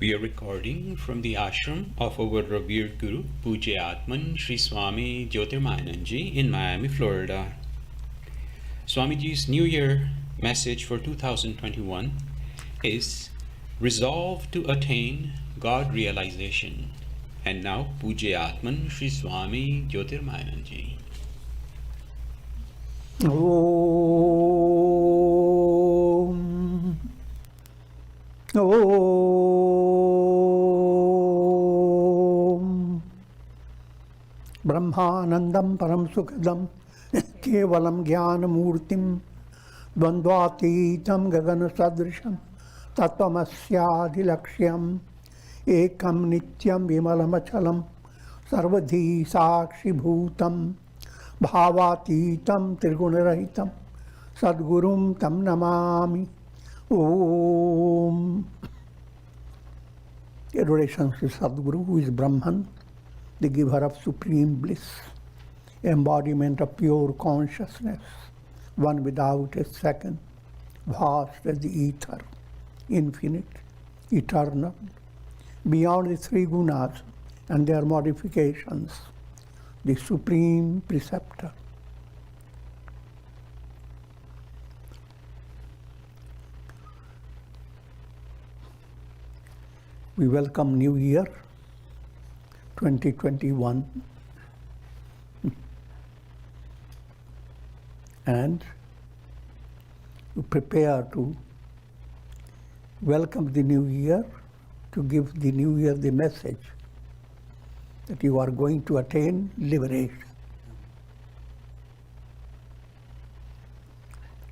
We are recording from the ashram of our revered Guru, Pujya Atman Sri Swami Jyotirmayananji in Miami, Florida. Swamiji's New Year message for 2021 is Resolve to Attain God Realization. And now, Pujya Atman Sri Swami Jyotirmayananji. Om. Om. Brahmanandam param sukhadam kevalam jnanamurtim dvandvatitam gagana sadrisham tattvamasyaadilaksham ekam nityam vimalamachalam sarvadhi sakshi bhutam bhavatitam triguna-rahitam sadgurum tam namami. Om. Adoration to Sadguru, who is Brahman, the giver of supreme bliss, embodiment of pure consciousness, one without a second, vast as the ether, infinite, eternal, beyond the three gunas and their modifications, the supreme preceptor. We welcome New Year 2021 and we prepare to welcome the New Year, to give the New Year the message that you are going to attain liberation.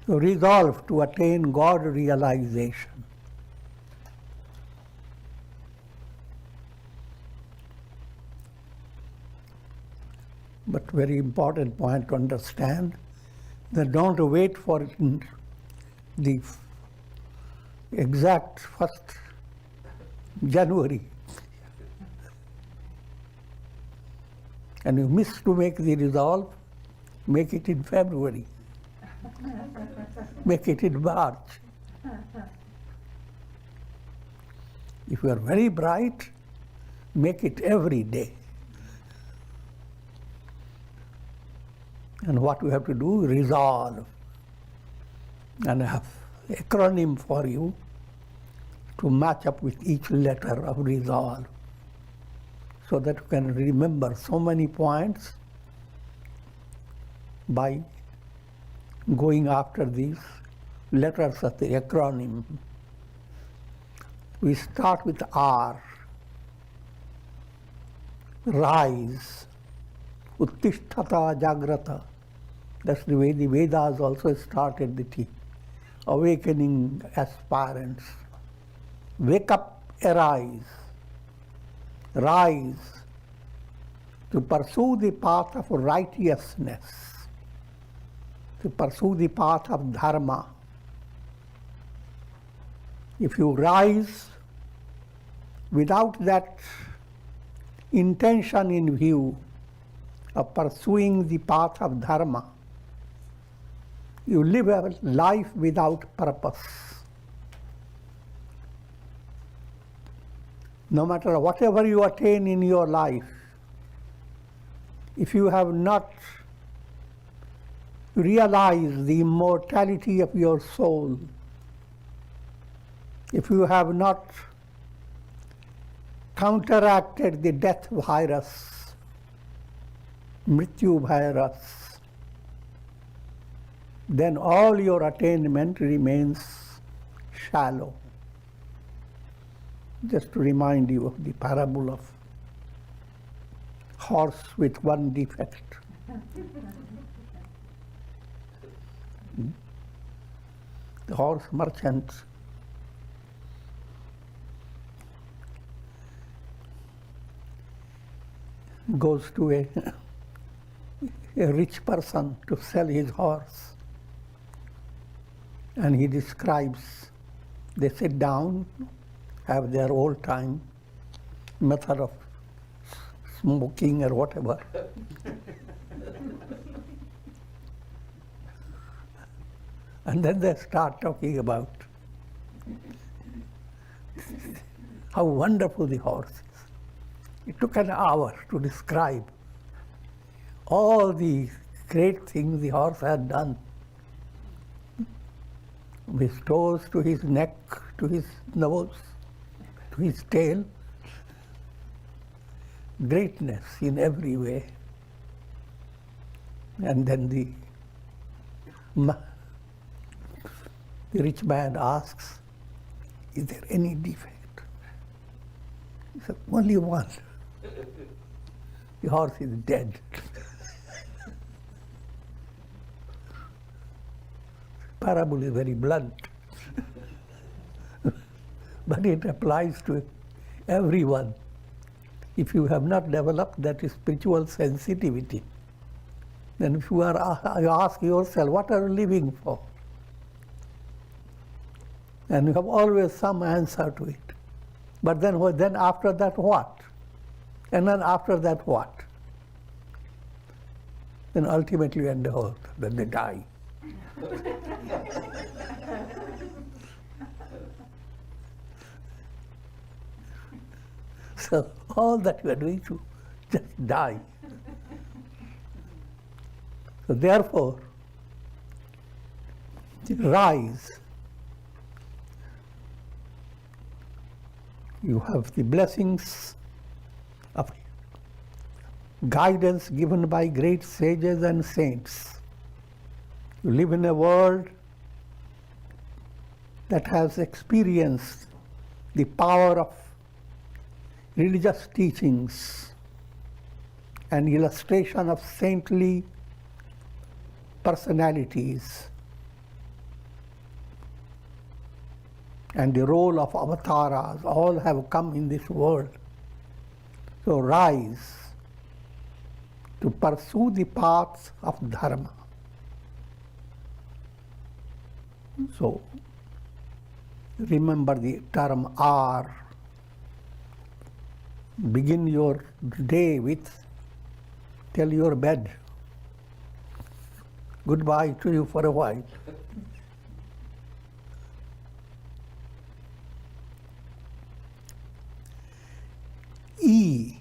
So resolve to attain God realization. But very important point to understand that don't wait for the exact 1st January. And you miss to make the resolve, make it in February. Make it in March. If you are very bright, make it every day. And what you have to do, resolve. And I have an acronym for you to match up with each letter of resolve, so that you can remember so many points by going after these letters of the acronym. We start with R. Rise. Uttishtata Jagrata. That's the way the Vedas also started the T. Awakening aspirants. Wake up, arise. Rise to pursue the path of righteousness, to pursue the path of dharma. If you rise without that intention in view of pursuing the path of dharma, you live a life without purpose. No matter whatever you attain in your life, if you have not realized the immortality of your soul, if you have not counteracted the death virus, Mrityu virus, then all your attainment remains shallow. Just to remind you of the parable of horse with one defect. The horse merchant goes to a rich person to sell his horse, and he describes, they sit down, have their old time method of smoking or whatever. And then they start talking about how wonderful the horse is. It took an hour to describe all the great things the horse had done. From his toes to his neck, to his nose, to his tail. Greatness in every way. And then the rich man asks, is there any defect? He said, only one. The horse is dead. Parable is very blunt, but it applies to everyone. If you have not developed that spiritual sensitivity, then if you ask yourself, what are you living for? And you have always some answer to it. But then after that what? And then after that what? Then ultimately you end the whole, then they die. So all that you are doing to just die. So therefore, rise. You have the blessings of guidance given by great sages and saints. You live in a world that has experienced the power of religious teachings and illustration of saintly personalities and the role of avatars, all have come in this world. So rise to pursue the paths of dharma. So remember the term R. Begin your day with, tell your bed, goodbye to you for a while. E.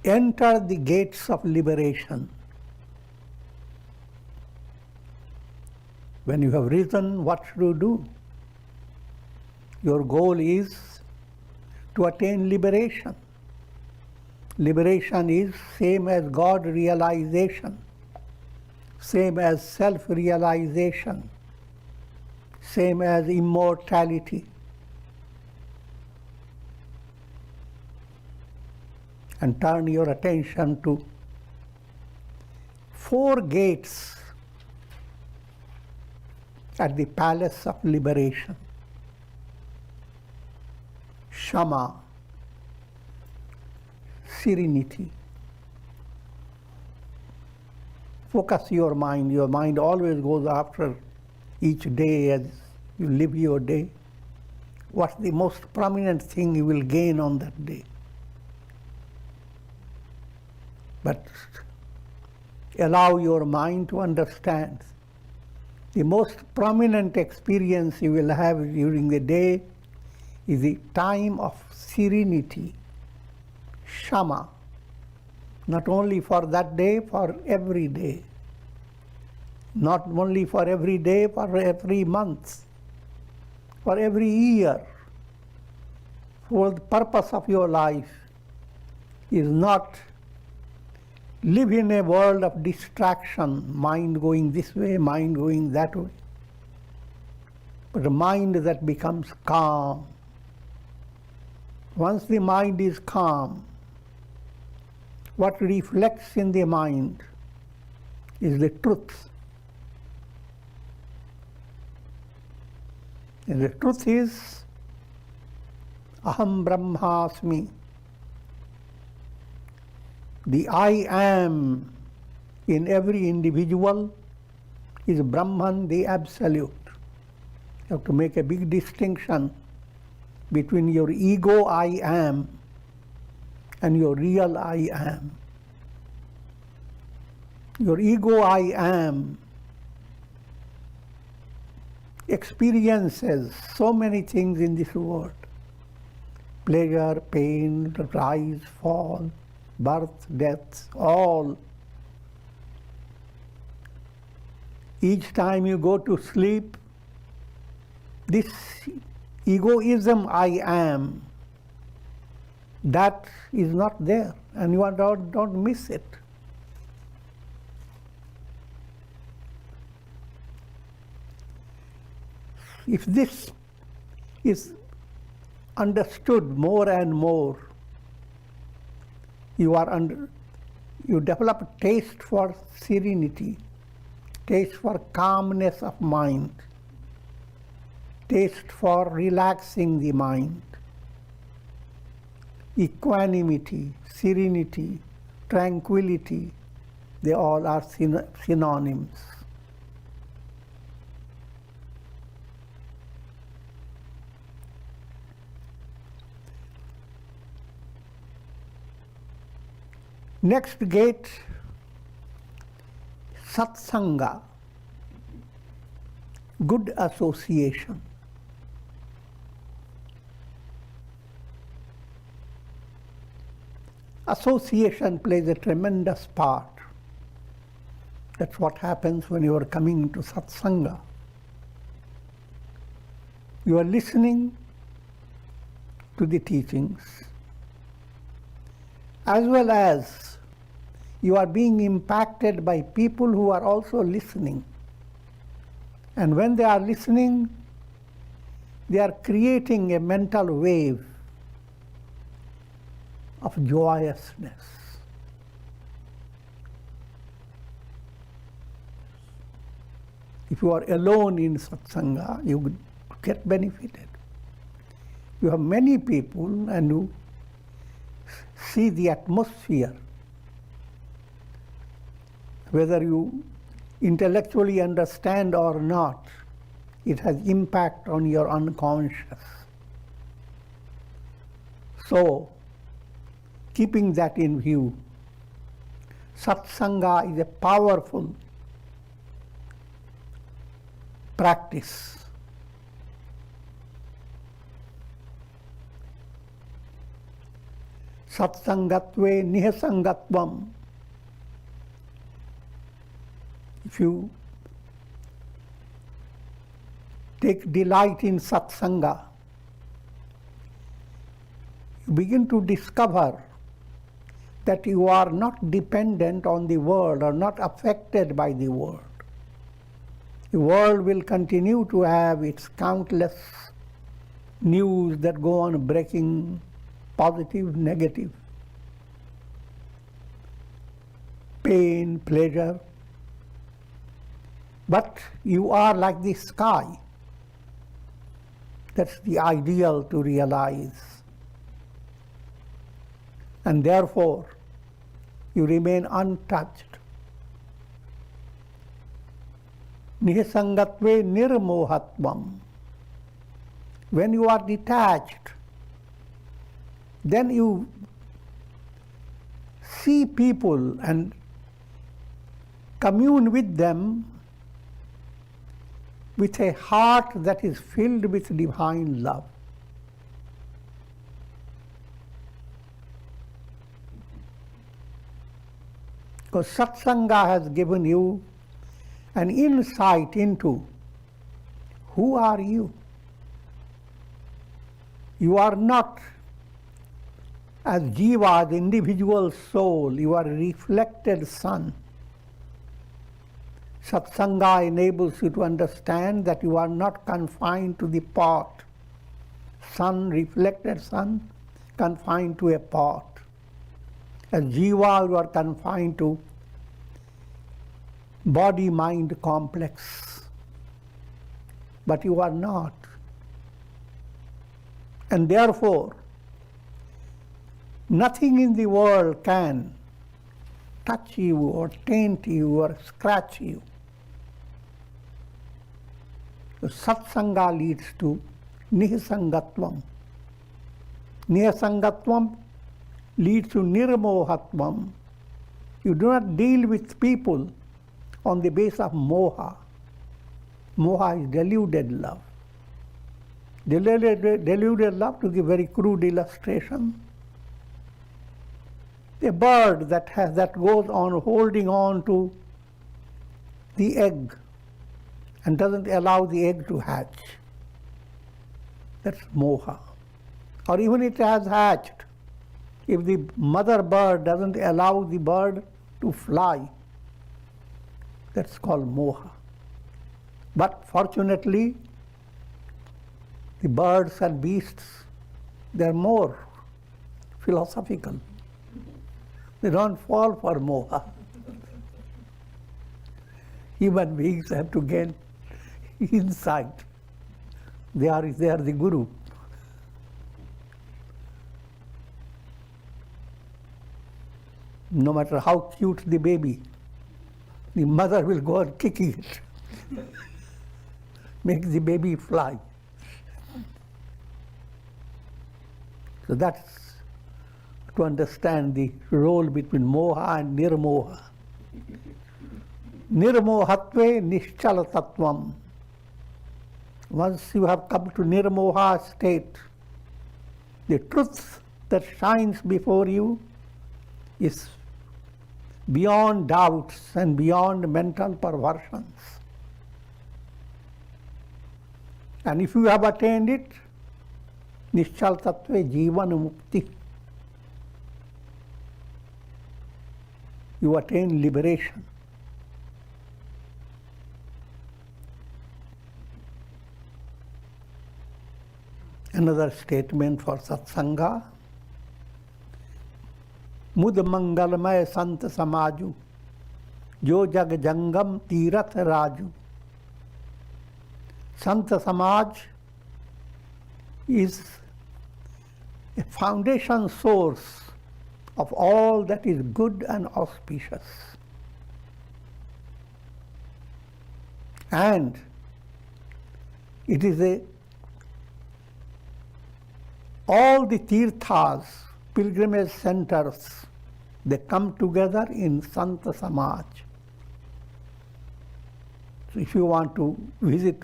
Enter the gates of liberation. When you have risen, what should you do? Your goal is to attain liberation. Liberation is same as God realization, same as self-realization, same as immortality. And turn your attention to 4 gates at the palace of liberation. Shama, serenity. Focus your mind. Your mind always goes after each day as you live your day. What's the most prominent thing you will gain on that day? But allow your mind to understand. The most prominent experience you will have during the day is the time of serenity, shama, not only for that day, for every day. Not only for every day, for every month, for every year. For the purpose of your life is not live in a world of distraction, mind going this way, mind going that way, but a mind that becomes calm. Once the mind is calm, what reflects in the mind is the truth. And the truth is, Aham Brahmasmi. The I am in every individual is Brahman, the Absolute. You have to make a big distinction between your ego I am and your real I am. Your ego I am experiences so many things in this world. Pleasure, pain, rise, fall, birth, death, all. Each time you go to sleep, this egoism I am, that is not there, and you don't miss it. If this is understood more and more, you develop a taste for serenity, taste for calmness of mind, taste for relaxing the mind. Equanimity, serenity, tranquility, they all are synonyms. Next gate, satsanga, good association. Association plays a tremendous part. That's what happens when you are coming to satsanga. You are listening to the teachings, as well as you are being impacted by people who are also listening. And when they are listening, they are creating a mental wave of joyousness. If you are alone in satsanga, you would get benefited. You have many people and you see the atmosphere. Whether you intellectually understand or not, it has impact on your unconscious. So, keeping that in view, satsanga is a powerful practice. Satsangatve nihasangatvam. If you take delight in satsanga, you begin to discover that you are not dependent on the world or not affected by the world. The world will continue to have its countless news that go on breaking, positive, negative, pain, pleasure. But you are like the sky. That's the ideal to realize. And therefore, you remain untouched. Nihasangatve nirmohatvam. When you are detached, then you see people and commune with them with a heart that is filled with divine love. Because satsanga has given you an insight into who are you. You are not as jiva, the individual soul, you are a reflected sun. Satsanga enables you to understand that you are not confined to the pot. Sun, reflected sun, confined to a pot. As jiva, you are confined to body-mind complex. But you are not. And therefore, nothing in the world can touch you or taint you or scratch you. So satsanga leads to nihasangatvam. Nihasangatvam leads to nirmohatvam. You do not deal with people on the basis of moha. Moha is deluded love. Deluded love, to give very crude illustration, a bird that goes on holding on to the egg and doesn't allow the egg to hatch. That's moha. Or even it has hatched, if the mother bird doesn't allow the bird to fly, that's called moha. But fortunately, the birds and beasts, they're more philosophical. They don't fall for moha. Human beings have to gain insight. They are the guru. No matter how cute the baby, the mother will go on kicking it, make the baby fly. So that's to understand the role between moha and nirmoha. Nirmohatve nischala tattvam. Once you have come to nirmoha state, the truth that shines before you is beyond doubts and beyond mental perversions. And if you have attained it, nischal tattve jivana mukti. You attain liberation. Another statement for satsanga. Mud mangalmay sant samaju, jo jag jangam tirath raju. Sant Samaj is a foundation source of all that is good and auspicious. And it is all the tirthas, pilgrimage centers, they come together in Sant Samaj. So if you want to visit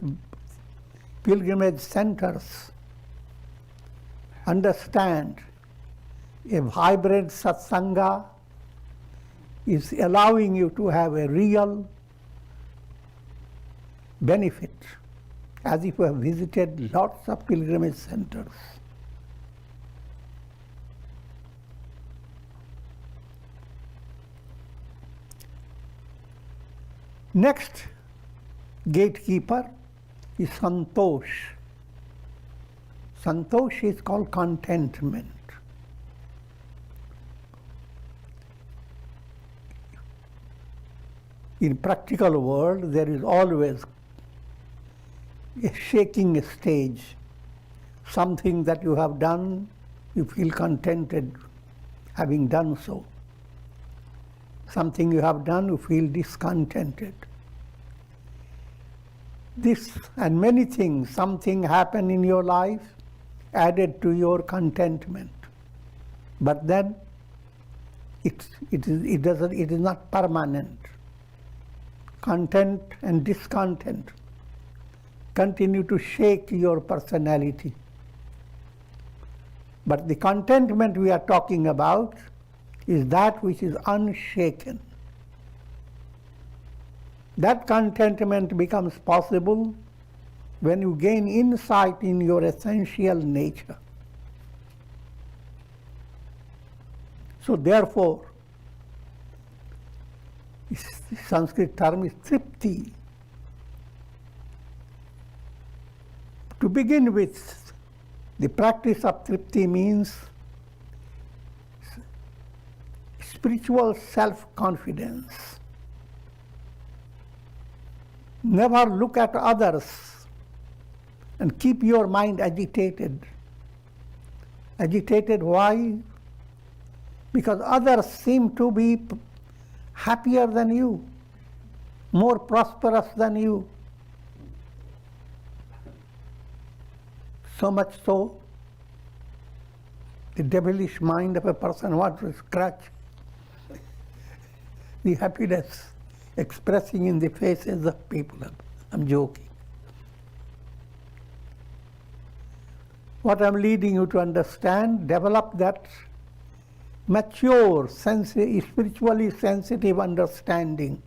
pilgrimage centers, understand a vibrant satsanga is allowing you to have a real benefit, as if you have visited lots of pilgrimage centers. Next gatekeeper is santosh. Santosh is called contentment. In practical world, there is always a shaking stage. Something that you have done, you feel contented having done so. Something you have done, you feel discontented. This and many things, something happened in your life, added to your contentment. But then it is not permanent. Content and discontent continue to shake your personality. But the contentment we are talking about is that which is unshaken. That contentment becomes possible when you gain insight in your essential nature. So therefore, the Sanskrit term is tripti. To begin with, the practice of tripti means spiritual self-confidence. Never look at others and keep your mind agitated. Agitated, why? Because others seem to be happier than you, more prosperous than you. So much so, the devilish mind of a person wants to scratch the happiness expressing in the faces of people. I'm joking. What I'm leading you to understand, develop that mature, spiritually sensitive understanding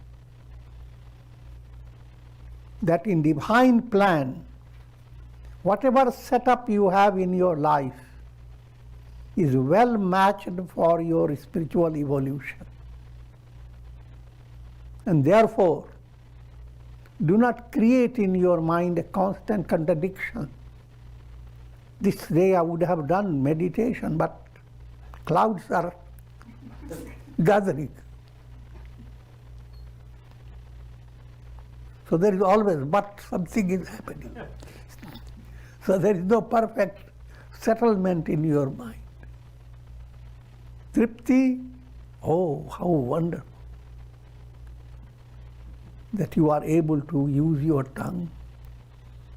that in divine plan, whatever setup you have in your life is well matched for your spiritual evolution. And therefore, do not create in your mind a constant contradiction. This day I would have done meditation, but clouds are gathering. So there is always, but something is happening. So there is no perfect settlement in your mind. Tripti, oh, how wonderful that you are able to use your tongue.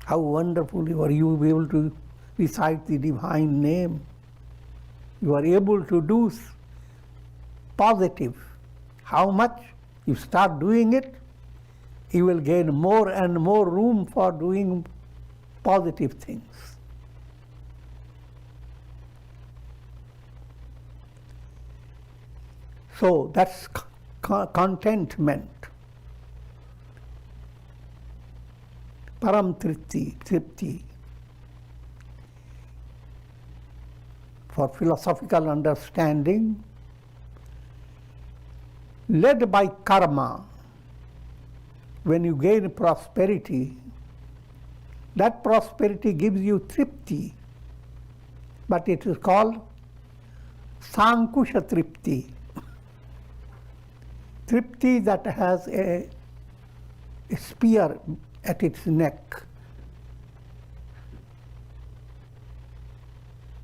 How wonderful you are able to recite the divine name. You are able to do positive. How much? You start doing it, you will gain more and more room for doing positive things. So that's contentment. Param Tripti. For philosophical understanding, led by karma, when you gain prosperity, that prosperity gives you tripti, but it is called Sankusha Tripti. Tripti that has a spear at its neck,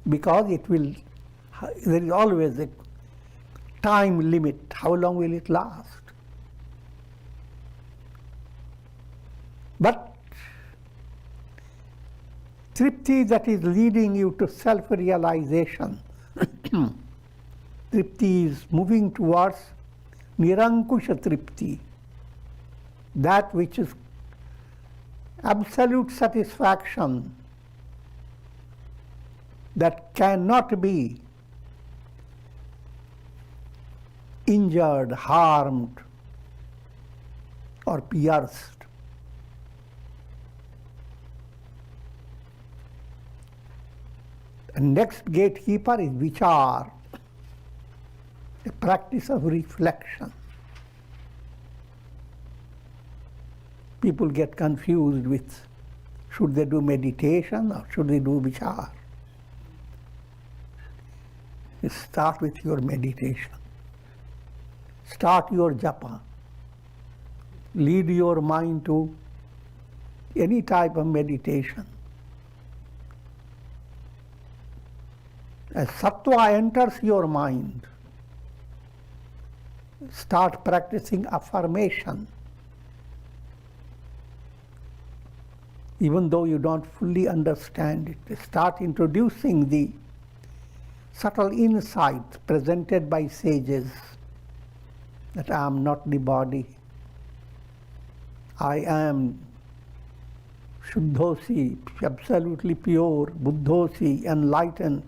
because there is always a time limit. How long will it last? But Tripti that is leading you to self-realization, Tripti is moving towards Nirankusha Tripti, that which is absolute satisfaction that cannot be injured, harmed, or pierced. And next gatekeeper is vichar, a practice of reflection. People get confused with should they do meditation or should they do vichar. Start with your meditation. Start your japa. Lead your mind to any type of meditation. As sattva enters your mind, start practicing affirmation. Even though you don't fully understand it, start introducing the subtle insight presented by sages that I am not the body. I am Shuddhosi, absolutely pure, Buddhosi, enlightened.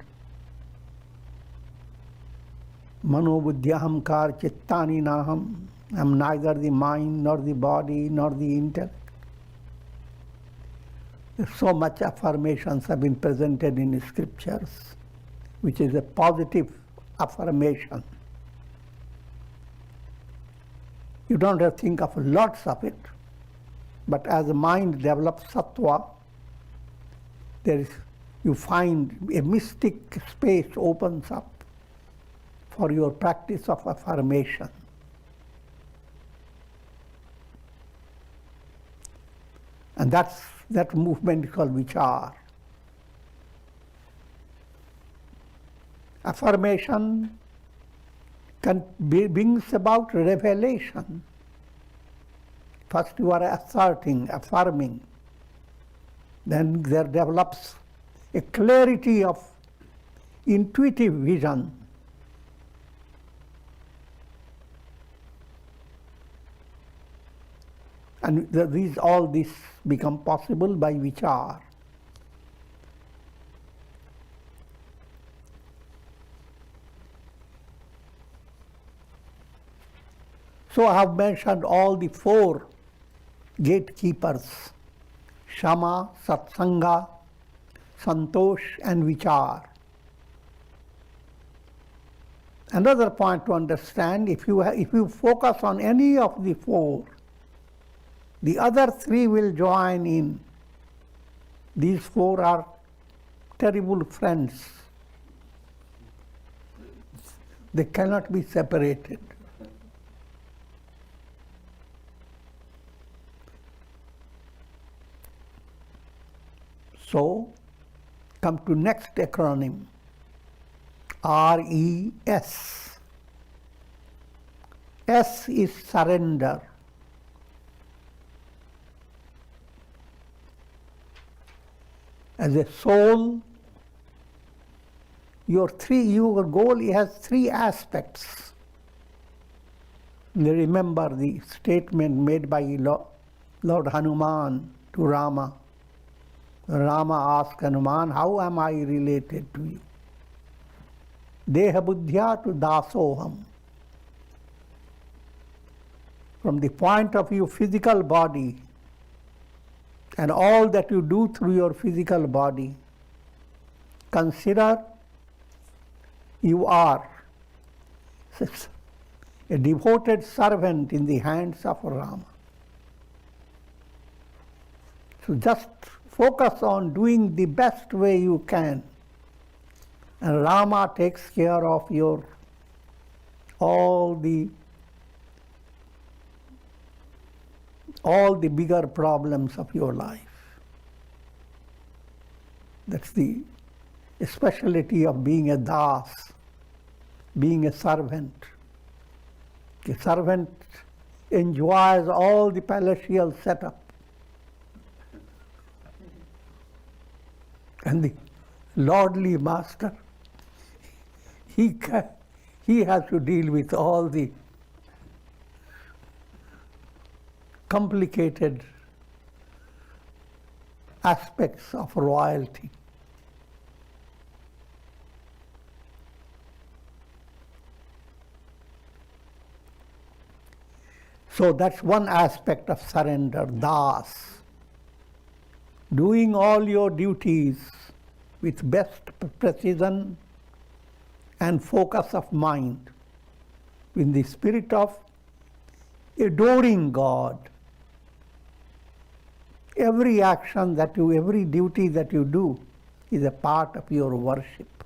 Mano buddhyahamkar chittani naham. I am neither the mind, nor the body, nor the intellect. So much affirmations have been presented in scriptures, which is a positive affirmation. You don't have to think of lots of it, but as the mind develops sattva, you find a mystic space opens up for your practice of affirmation. And that movement is called vichar. Affirmation brings about revelation. First you are asserting, affirming. Then there develops a clarity of intuitive vision. And all this become possible by vichar. So I have mentioned all the four gatekeepers: Shama, Satsanga, Santosh, and Vichar. Another point to understand, if you focus on any of the four, the other three will join in. These four are terrible friends. They cannot be separated. So, come to next acronym, RES. S is surrender. As a soul, your goal has three aspects. Remember the statement made by Lord Hanuman to Rama. Rama asked Hanuman, how am I related to you? Deha buddhya to dasoham. From the point of view physical body and all that you do through your physical body, consider you are a devoted servant in the hands of Rama. So just focus on doing the best way you can, and Rama takes care of all the bigger problems of your life. That's the specialty of being a das, being a servant. The servant enjoys all the palatial setup, and the lordly master, he has to deal with all the complicated aspects of royalty. So that's one aspect of surrender, das. Doing all your duties with best precision and focus of mind, in the spirit of adoring God. Every action that you, every duty that you do is a part of your worship.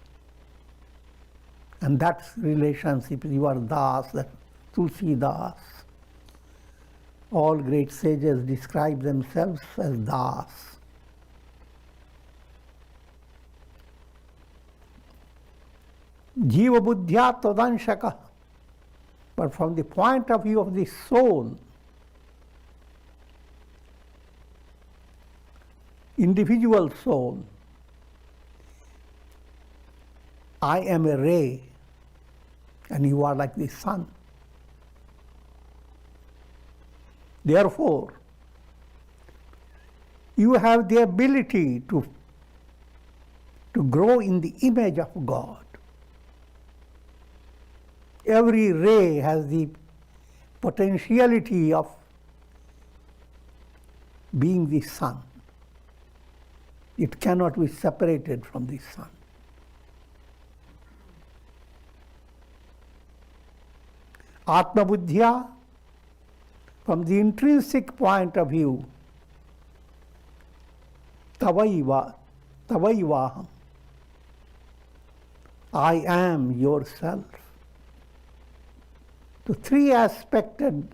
And that's relationship, you are das, that Tulsi Das. All great sages describe themselves as das. Jiva buddhya tadanshaka. But from the point of view of the soul, individual soul, I am a ray and you are like the sun. Therefore, you have the ability to grow in the image of God. Every ray has the potentiality of being the sun. It cannot be separated from the sun. Atma buddhya, from the intrinsic point of view, tavaivaham, I am yourself. The three-aspected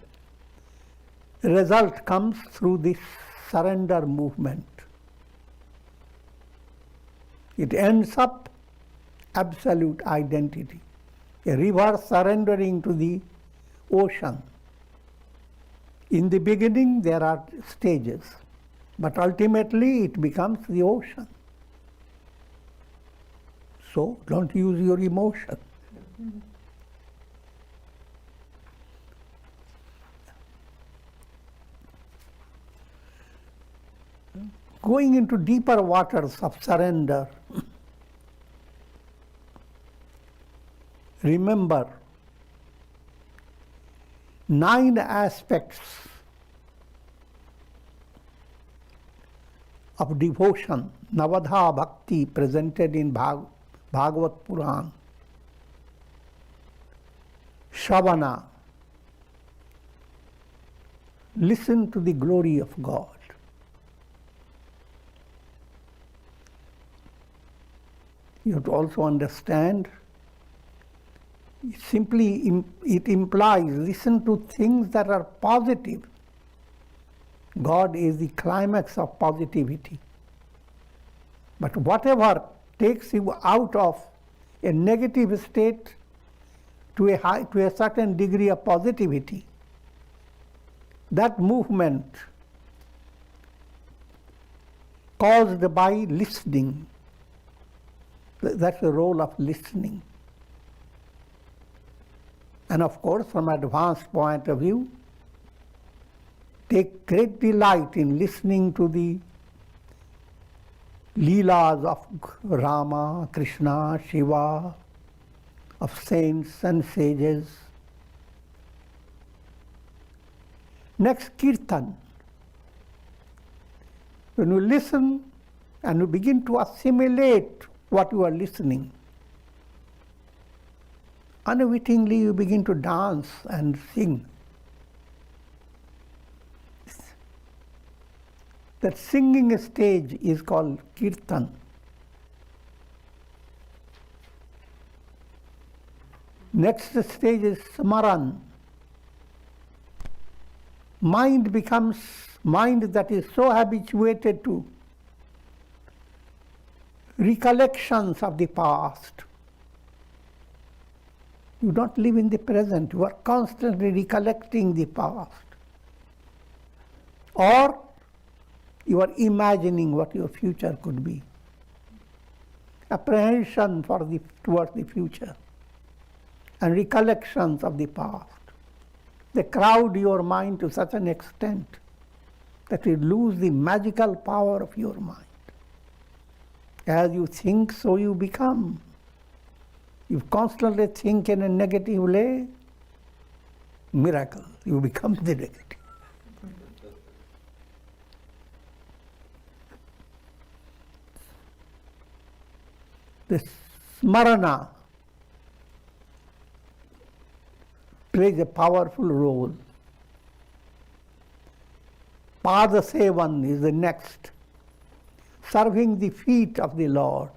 result comes through this surrender movement. It ends up absolute identity, a river surrendering to the ocean. In the beginning there are stages, but ultimately it becomes the ocean. So don't use your emotion. Going into deeper waters of surrender, remember 9 aspects of devotion, Navadha Bhakti, presented in Bhagavad Puran. Shravana, listen to the glory of God. You have to also understand, it implies listen to things that are positive. God is the climax of positivity. But whatever takes you out of a negative state to a certain degree of positivity, that movement caused by listening. That's the role of listening. And of course, from an advanced point of view, take great delight in listening to the Leelas of Rama, Krishna, Shiva, of saints and sages. Next, Kirtan. When you listen and you begin to assimilate what you are listening, unwittingly you begin to dance and sing. That singing stage is called Kirtan. Next stage is Smaran. Mind becomes mind that is so habituated to recollections of the past. You don't live in the present, you are constantly recollecting the past. Or you are imagining what your future could be. Apprehension towards the future and recollections of the past. They crowd your mind to such an extent that you lose the magical power of your mind. As you think, so you become. You constantly think in a negative way, miracle, you become the negative. The smarana plays a powerful role. Pada Sevan is the next. Serving the feet of the Lord.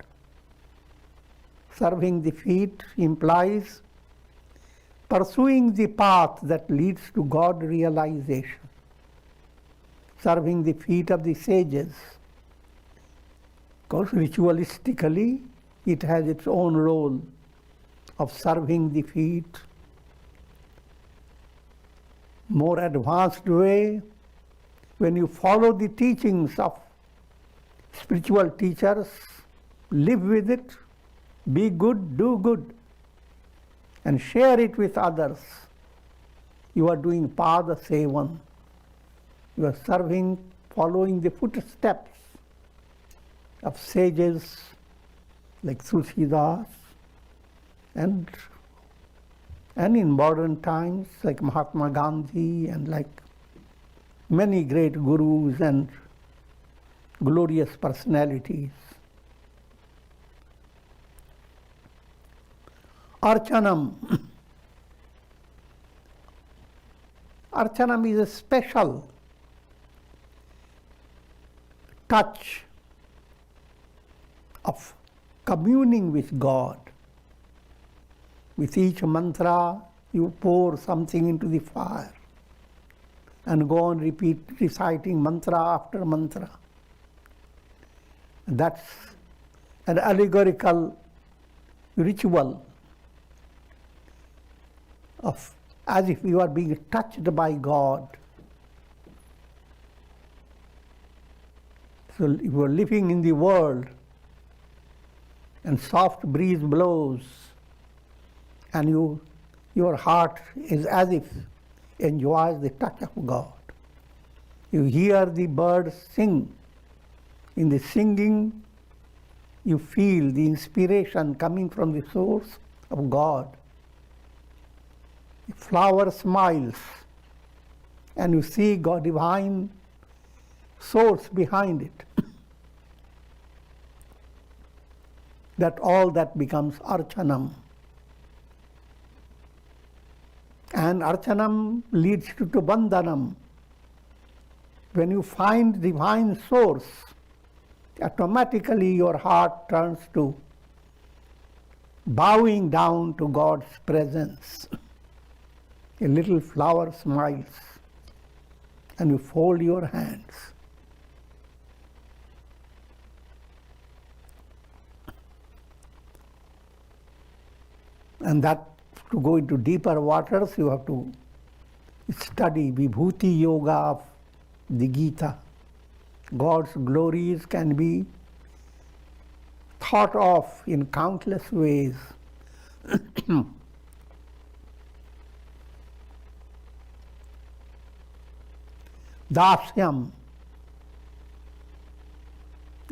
Serving the feet implies pursuing the path that leads to God realization. Serving the feet of the sages. Of course, ritualistically, it has its own role of serving the feet. More advanced way, when you follow the teachings of spiritual teachers, live with it, be good, do good, and share it with others. You are doing Pada Sevan. You are serving, following the footsteps of sages like Tulsidas, and in modern times like Mahatma Gandhi and like many great gurus and glorious personalities. Archanam. Archanam is a special touch of communing with God. With each mantra, you pour something into the fire and go on reciting mantra after mantra. That's an allegorical ritual of as if you are being touched by God. So you are living in the world and soft breeze blows and your heart is as if enjoys the touch of God. You hear the birds sing. In the singing, you feel the inspiration coming from the source of God. A flower smiles, and you see God, divine source behind it. That all that becomes archanam. And archanam leads to bandhanam. When you find divine source, automatically your heart turns to bowing down to God's presence. A little flower smiles, and you fold your hands. And that, to go into deeper waters, you have to study Vibhuti Yoga of the Gita. God's glories can be thought of in countless ways. Dasyam,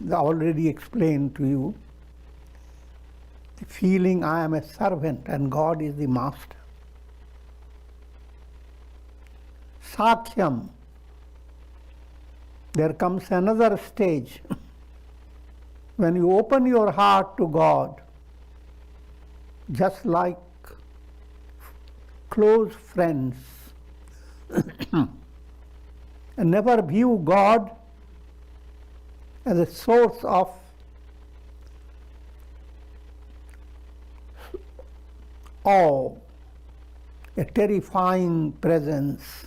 I already explained to you, the feeling I am a servant and God is the master. Sakhyam, there comes another stage. When you open your heart to God, just like close friends, and never view God as a source of awe, a terrifying presence,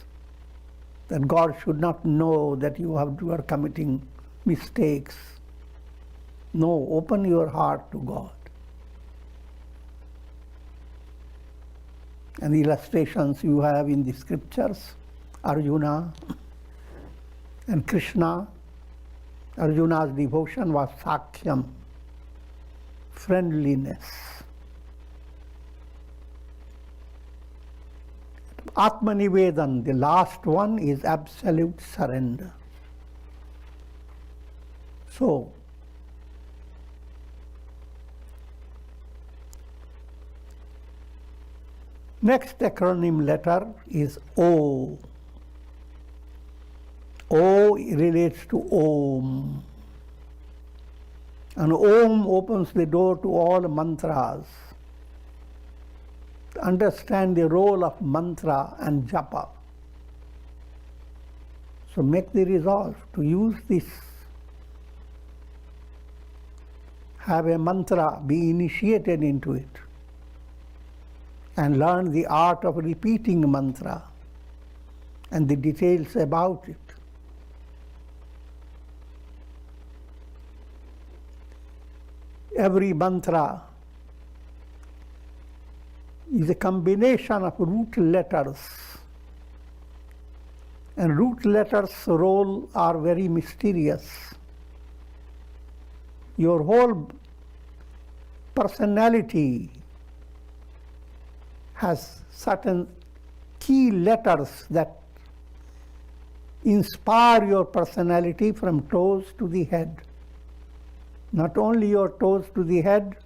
that God should not know that you are committing mistakes. No, open your heart to God. And the illustrations you have in the scriptures, Arjuna and Krishna. Arjuna's devotion was sakhyam, friendliness. Atmanivedan, the last one, is absolute surrender. So, next acronym letter is O. O relates to Om. And Om opens the door to all mantras. To understand the role of mantra and japa. So make the resolve to use this. Have a mantra, be initiated into it. And learn the art of repeating mantra and the details about it. Every mantra is a combination of root letters. And root letters' role are very mysterious. Your whole personality has certain key letters that inspire your personality from toes to the head. Not only your toes to the head,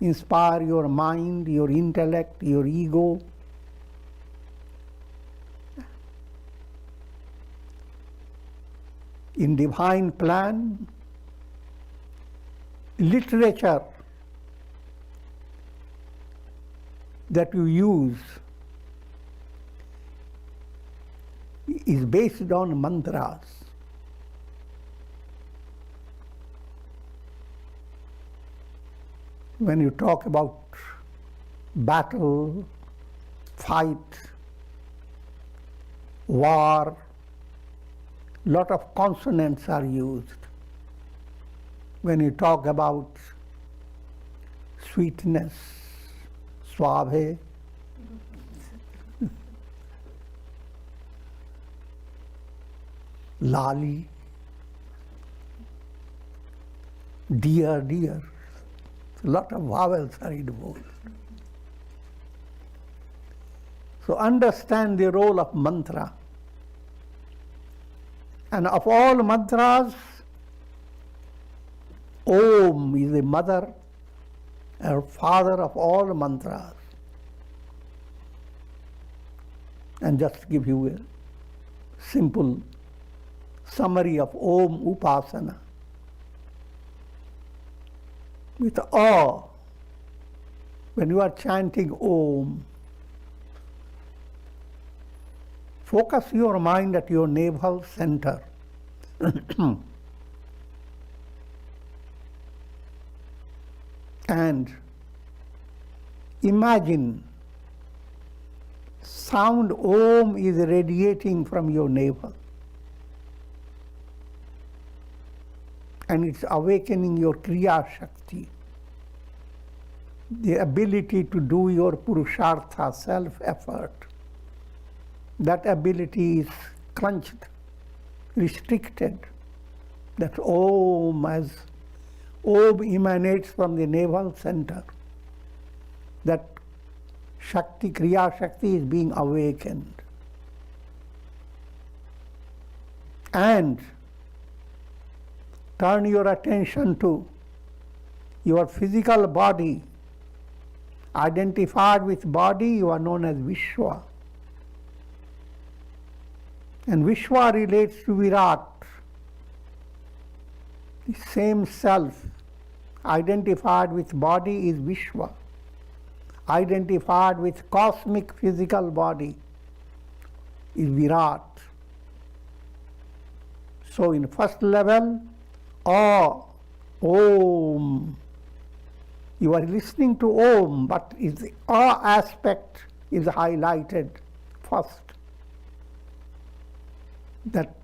inspire your mind, your intellect, your ego. In divine plan, literature that you use is based on mantras. When you talk about battle, fight, war, lot of consonants are used. When you talk about sweetness, suave, lali, dear, dear. A lot of vowels are involved. So understand the role of mantra. And of all mantras, Om is the mother or father of all mantras. and just give you a simple summary of Om Upasana. With awe, when you are chanting Om, focus your mind at your navel center. And imagine sound Om is radiating from your navel. And it's awakening your Kriya Shakti, the ability to do your Purushartha, self-effort. That ability is crunched, restricted. That Om emanates from the navel center. That Shakti, Kriya Shakti is being awakened. And turn your attention to your physical body. Identified with body, you are known as Vishwa. And Vishwa relates to Virat, the same self. Identified with body is Vishwa. Identified with cosmic physical body is Virat. So in first level, Om. You are listening to Om, but the aspect is highlighted first. That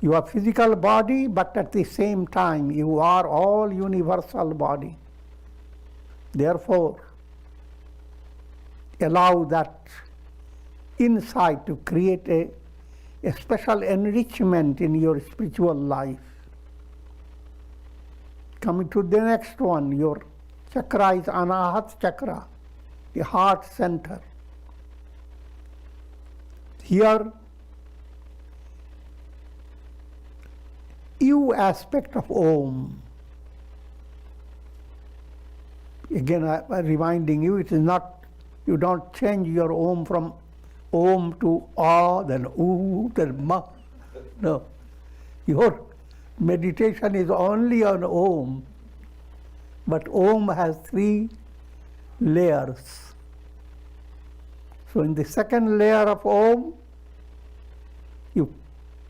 you are physical body, but at the same time you are all universal body. Therefore, allow that insight to create a special enrichment in your spiritual life. Coming to the next one, your chakra is Anahat chakra, the heart center. Here, you aspect of Om. Again, I'm reminding you, it is not, you don't change your Om from Om to A, then U, then Ma. No. Your meditation is only on Om. But Om has 3 layers. So in the second layer of Om, you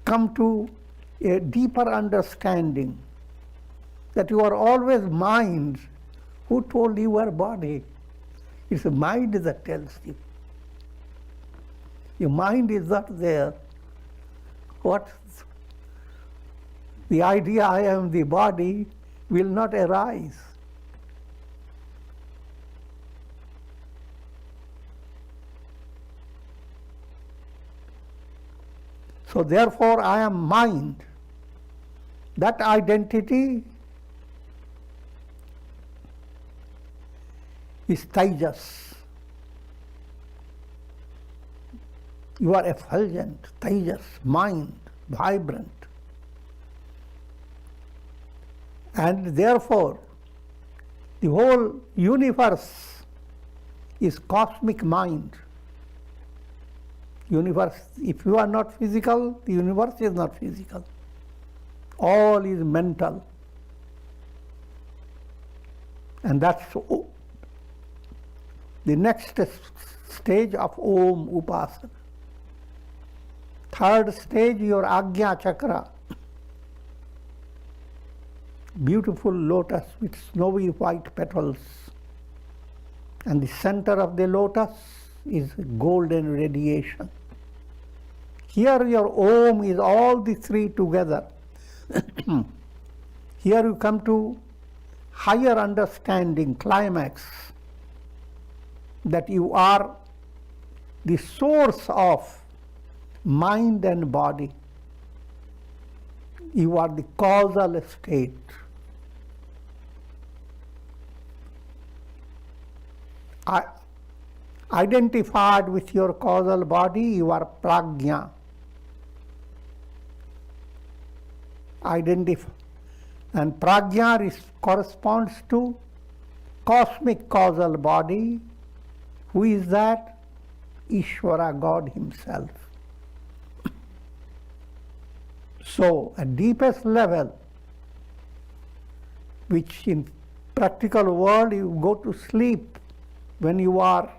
come to a deeper understanding that you are always mind. Who told you are body? It's the mind that tells you. Your mind is not there. What? The idea I am the body will not arise. So therefore I am mind. That identity is Tejas. You are effulgent, Tejas, mind, vibrant. And therefore, the whole universe is cosmic mind. Universe, if you are not physical, the universe is not physical. All is mental. And that's the next stage of Om Upasana. Third stage, your Agnya Chakra. Beautiful lotus with snowy white petals. And the center of the lotus is golden radiation. Here your Om is all the 3 together. Here you come to higher understanding, climax, that you are the source of mind and body. You are the causal state. Identified with your causal body, you are prajna. And prajna corresponds to cosmic causal body. Who is that? Ishvara, God Himself. So, at deepest level, which in practical world you go to sleep when you are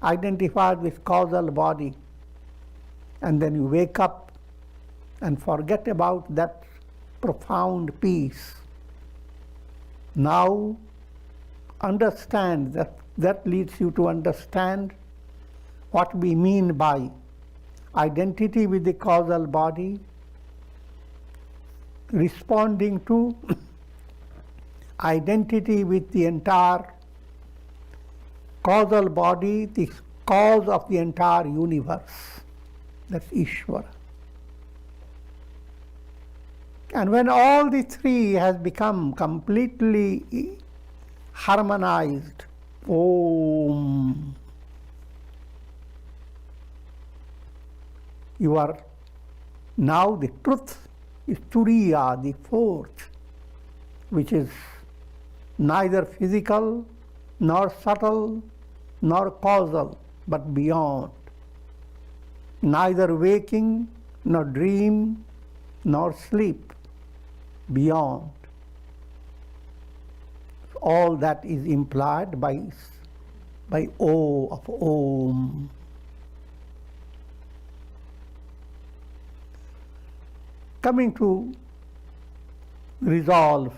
identified with causal body, and then you wake up and forget about that profound peace. Now understand that leads you to understand what we mean by identity with the causal body, responding to identity with the entire causal body, the cause of the entire universe. That's Ishvara. And when all the three has become completely harmonized, Om, you are now the truth is Turiya, the fourth, which is neither physical, nor subtle, nor causal, but beyond. Neither waking, nor dream, nor sleep, beyond. All that is implied by O of Om. Coming to resolve,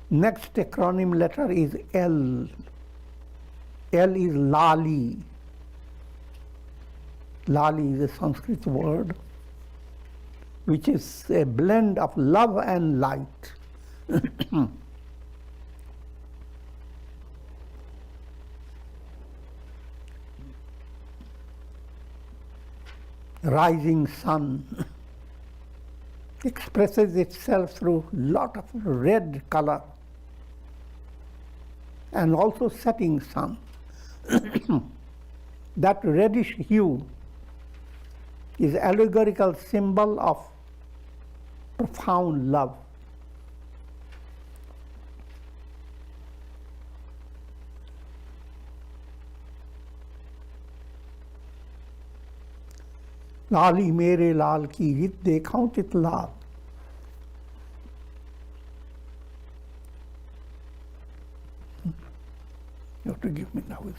next acronym letter is L. L is Lali. Lali is a Sanskrit word which is a blend of love and light. Rising sun expresses itself through lot of red color, and also setting sun. That reddish hue is allegorical symbol of profound love. लाली मेरे लाल की हित देखाऊं चित लाल. You have to give me now this.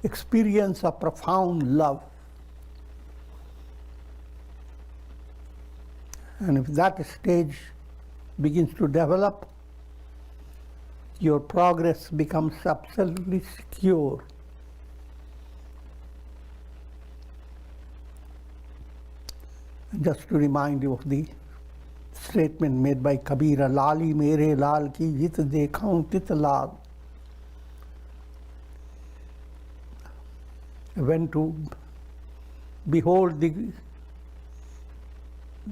experience a profound love. And if that stage begins to develop, your progress becomes absolutely secure. Just to remind you of the statement made by Kabira, Lali mere lal ki jit dekhaun tit lal. When to behold the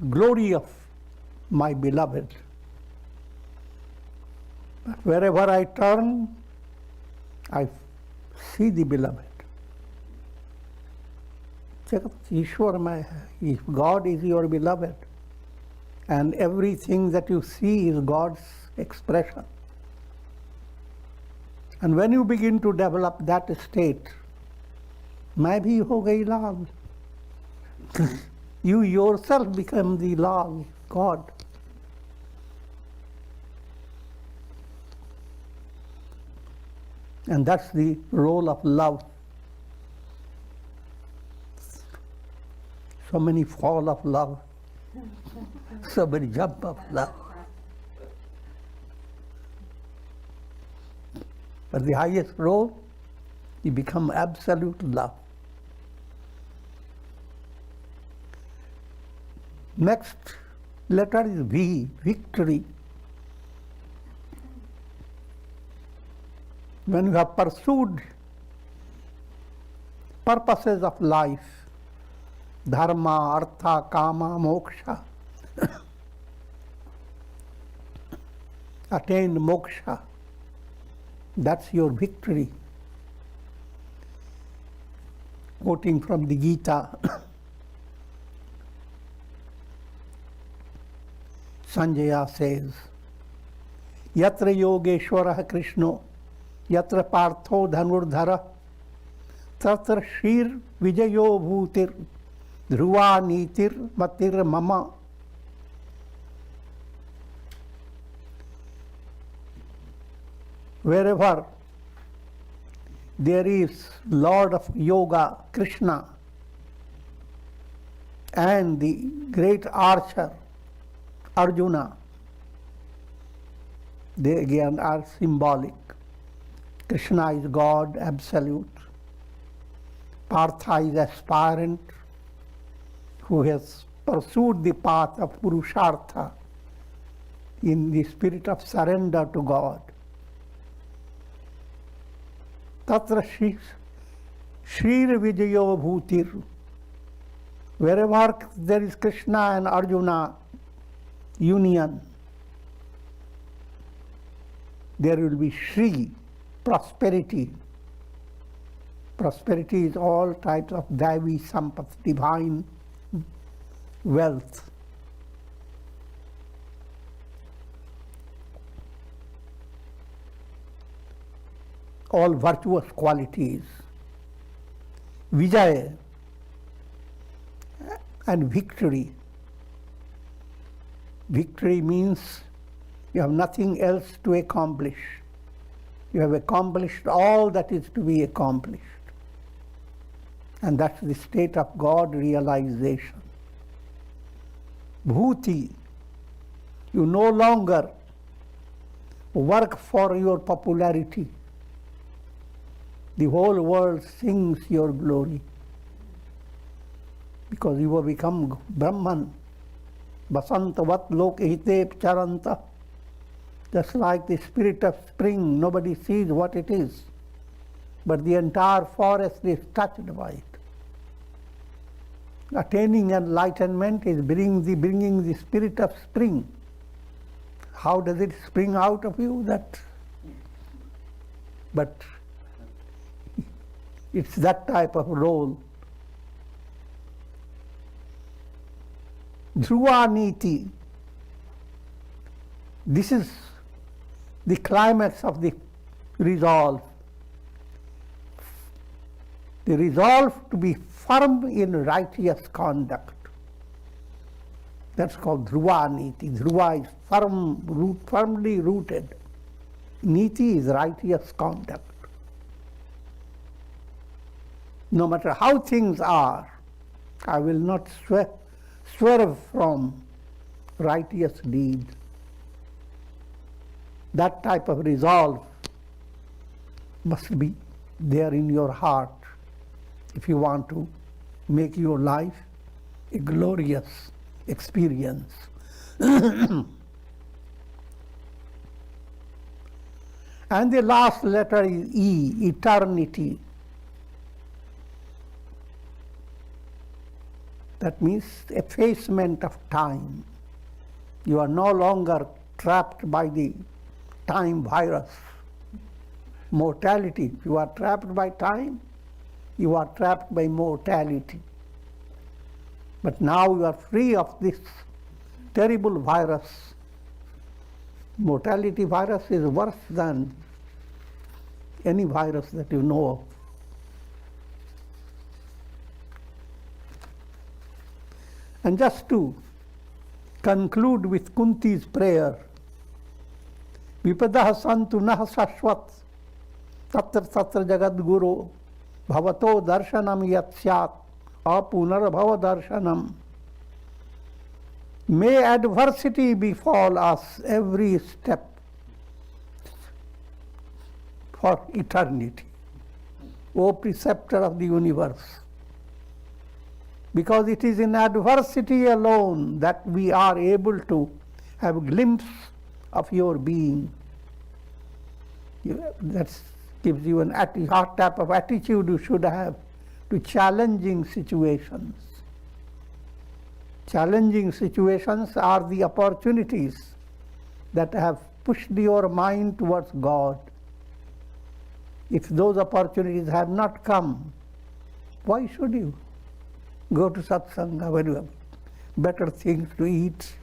glory of my beloved. Wherever I turn, I see the beloved. If God is your beloved, and everything that you see is God's expression. And when you begin to develop that state, मैं भी हो गई लाल. You yourself become the Lal, God. And that's the role of love. So many fall of love, so many jump of love. But the highest role, you become absolute love. Next letter is V, victory. When you have pursued purposes of life, dharma, artha, kama, moksha, attained moksha, that's your victory. Quoting from the Gita, Sanjaya says, Yatra yogeshwarah Krishno, yatra partho dhanurdhara, tatra shir vijayo bhutir, dhruva nitir matir mama. Wherever there is Lord of Yoga, Krishna, and the great archer, Arjuna, they again are symbolic. Krishna is God, absolute. Partha is aspirant, who has pursued the path of Purushartha in the spirit of surrender to God. Tatra Shrir Vijayo Bhutir. Wherever there is Krishna and Arjuna union, there will be Shri, prosperity. Prosperity is all types of Daivi Sampat, divine wealth. All virtuous qualities. Vijaya and victory. Victory means you have nothing else to accomplish. You have accomplished all that is to be accomplished. And that's the state of God realization. Bhuti, you no longer work for your popularity. The whole world sings your glory because you have become Brahman. Basantavat lokahite charanta. Just like the spirit of spring, nobody sees what it is, but the entire forest is touched by it. Attaining enlightenment is bringing the spirit of spring. How does it spring out of you? But it's that type of role. Dhruva Niti. This is the climax of the resolve. The resolve to be firm in righteous conduct. That's called Dhruva Niti. Dhruva is firmly rooted. Niti is righteous conduct. No matter how things are, I will not swerve from righteous deed. That type of resolve must be there in your heart if you want to make your life a glorious experience. And the last letter is E, eternity. That means effacement of time. You are no longer trapped by the time virus. Mortality. If you are trapped by time, you are trapped by mortality. But now you are free of this terrible virus. Mortality virus is worse than any virus that you know of. And just to conclude with Kunti's prayer, Vipadah santu nah sashvat tatra tatra jagat guru bhavato darshanam yat syat apunarbhava darshanam. May adversity befall us every step for eternity, O preceptor of the universe. Because it is in adversity alone that we are able to have a glimpse of your being. That gives you an what type of attitude you should have to challenging situations. Challenging situations are the opportunities that have pushed your mind towards God. If those opportunities have not come, why should you go to satsanga when you have better things to eat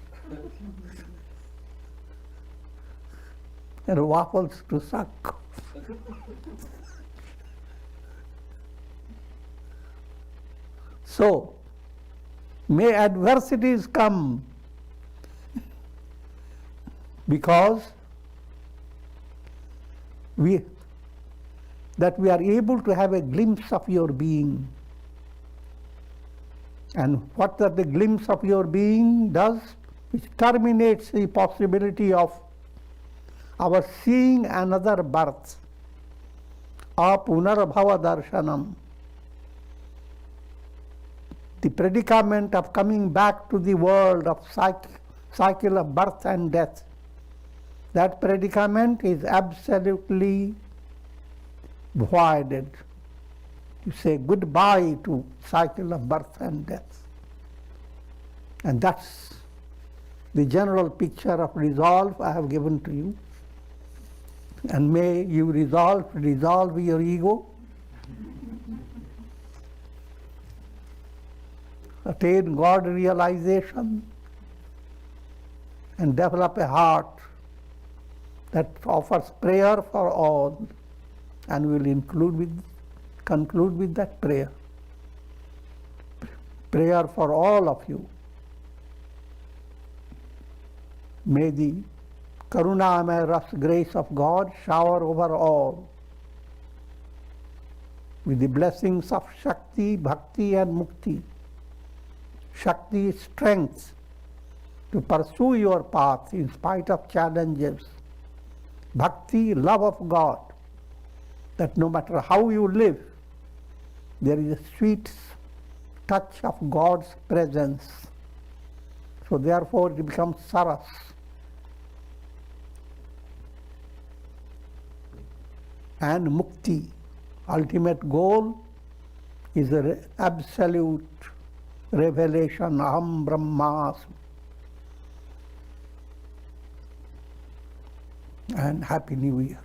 and waffles to suck? So, may adversities come because we are able to have a glimpse of your being. And what the glimpse of your being does, which terminates the possibility of our seeing another birth, apunarbhava darshanam. The predicament of coming back to the world of cycle of birth and death, that predicament is absolutely voided. You say goodbye to cycle of birth and death. And that's the general picture of resolve I have given to you. And may you resolve your ego, attain God realization, and develop a heart that offers prayer for all, and will conclude with that prayer. Prayer for all of you. May the Karunamaya Ras grace of God shower over all with the blessings of Shakti, Bhakti and Mukti. Shakti is strength to pursue your path in spite of challenges. Bhakti, love of God, that no matter how you live, there is a sweet touch of God's presence. So therefore it becomes saras. And mukti, ultimate goal, is the absolute revelation, aham brahmasmi. And Happy New Year.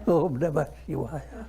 Om Namah Shivaya.